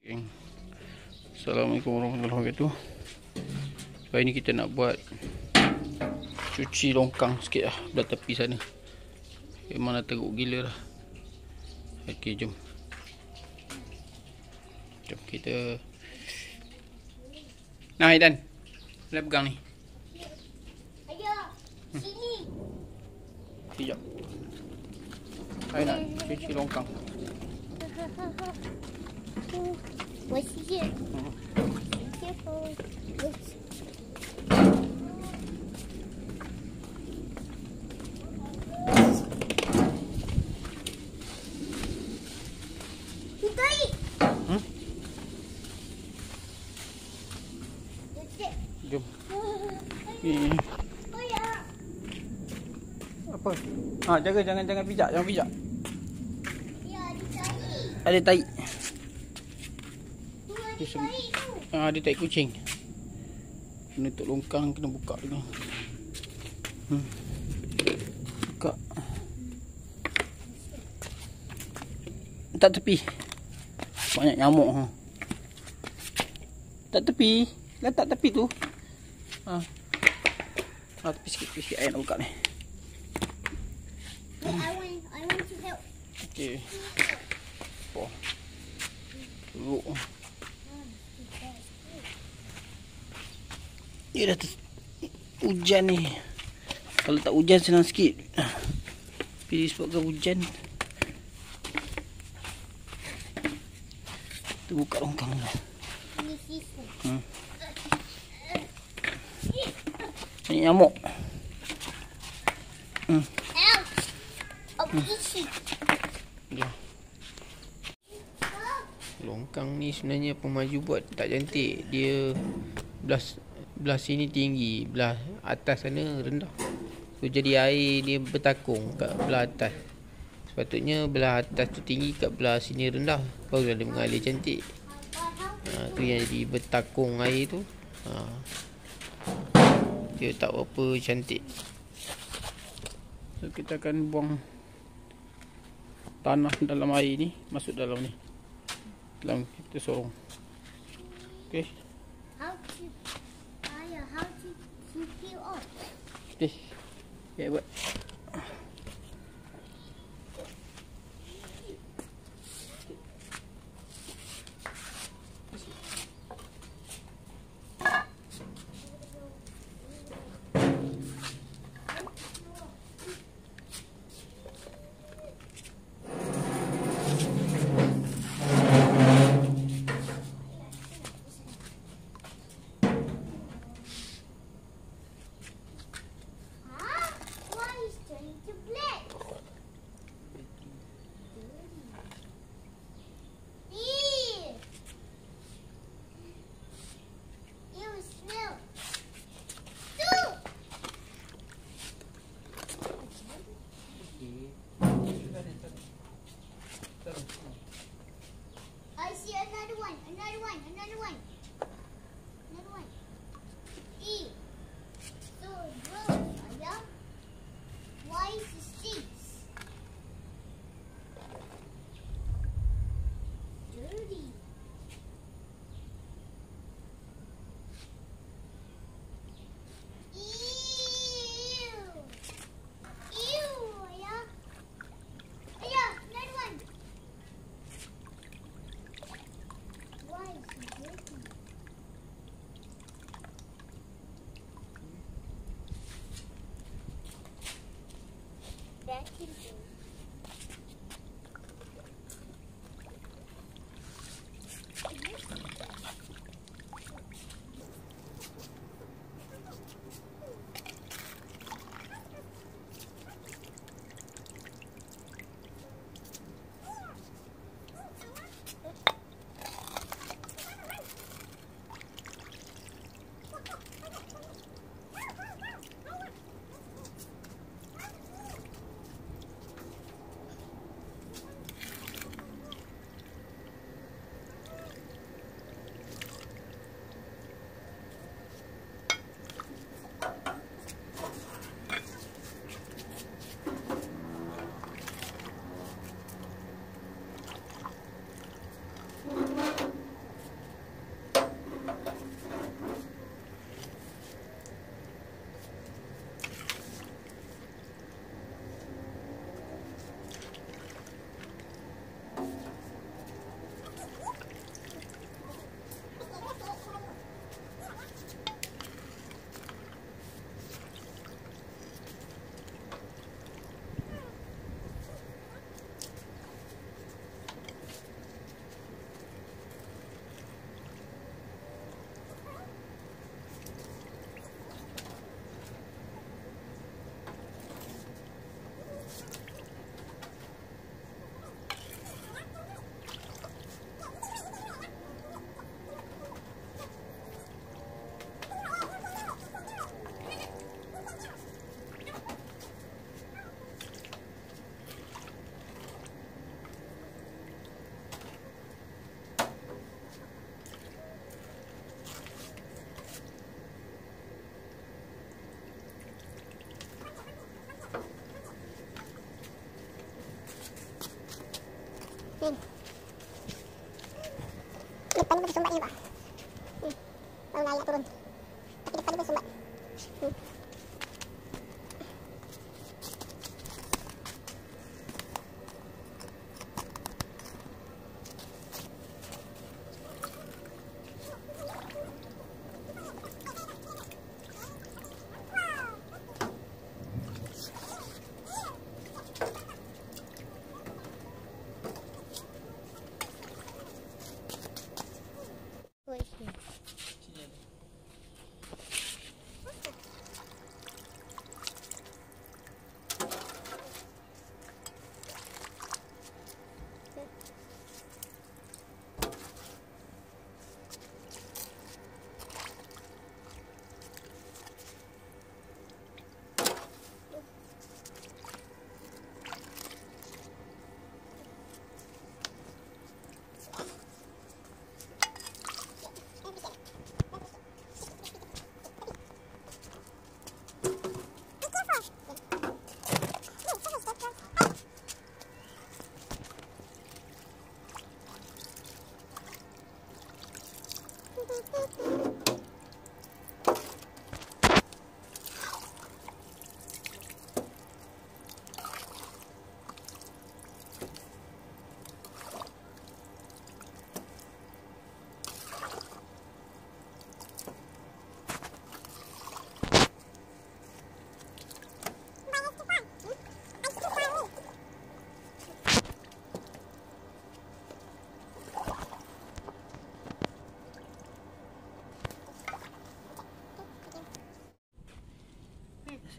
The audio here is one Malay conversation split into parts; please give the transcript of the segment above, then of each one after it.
Assalamualaikum warahmatullahi wabarakatuh. Hari ni kita nak buat cuci longkang sikit lah belah tepi sana. Memang dah teruk gila lah. Okey, jom. Jom kita. Nah, Aidan, boleh pegang ni. Ayah, sini. Sekejap. Saya nak cuci longkang. What's here? Careful. Tarik. Jom. Ni. Apa? Jangan pijak, jangan pijak. Ya, ditarik. Ada tahi. Tu ada tarik tu. Ada tahi kucing. Kena tutup longkang, kena buka dulu. Buka. Letak tepi. Banyak nyamuk ha. Tak tepi. Letak tepi tu. Tepi sikit air nak buka ni. I want to help. Okey. Oh. Teruk. Dia dah hujan ni. Kalau tak hujan senang sikit. Tapi disebabkan hujan, kita buka longkang lah. Ini sisa. Banyak nyamuk. Ouch. Isi. Longkang ni sebenarnya pemaju buat tak cantik. Dia belah sini tinggi, belah atas sana rendah. So jadi air dia bertakung kat belah atas. Sepatutnya belah atas tu tinggi, kat belah sini rendah, barulah dia mengalir cantik. Tu yang jadi bertakung air tu. Dia tak berapa cantik. So kita akan buang tanah dalam air ni masuk dalam ni. Dalam kita sorong. Okey. How to peel off? Okey. Okay, buat. Why is turning to black? Ew. Ew, smell. I see another one. Ew. So gross, Ayah. Why is the stinks? Dirty. Ew. Ew, Ayah. Ayah, another one. Why is it dirty? Depan ni bersumbat ni, Pak. Baru layak turun. Tapi depan ni bersumbat.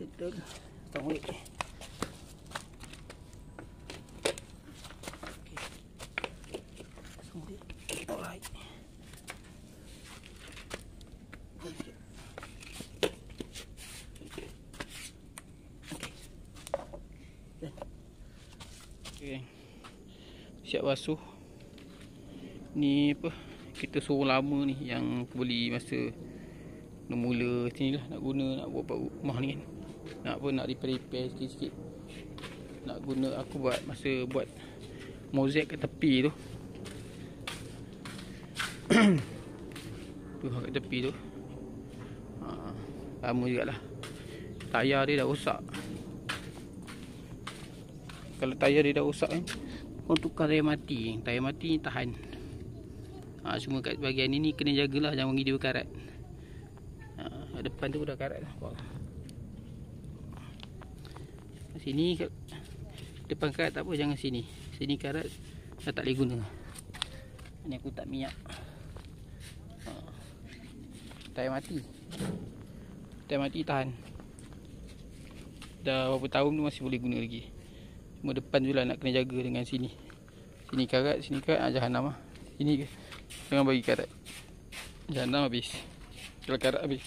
Settle. Tunggu. Okay. Alright. Okay. Siap basuh. Ni apa? Kita suruh lama ni yang aku beli masa mula sini lah nak guna, nak buat rumah ni kan. Nak apa, nak repair sikit-sikit. Nak guna, aku buat masa buat mozaik kat tepi tu. Tu kat tepi tu. Lama jugalah. Tayar dia dah rosak. Kalau tayar dia dah rosak kan, kau tukar tayar mati. Tayar mati ni tahan. Cuma kat bahagian ni kena jagalah, jangan bagi dia berkarat. Depan tu dah karat lah. Sini depan karat tak apa, jangan sini. Sini karat dah tak boleh guna. Ni aku tak minyak. Tayar mati. Tayar mati tahan. Dah berapa tahun tu masih boleh guna lagi. Cuma depan je lah nak kena jaga dengan sini. Sini karat, jahanam lah. Sini jangan bagi karat. Jahanam habis. Kalau karat habis.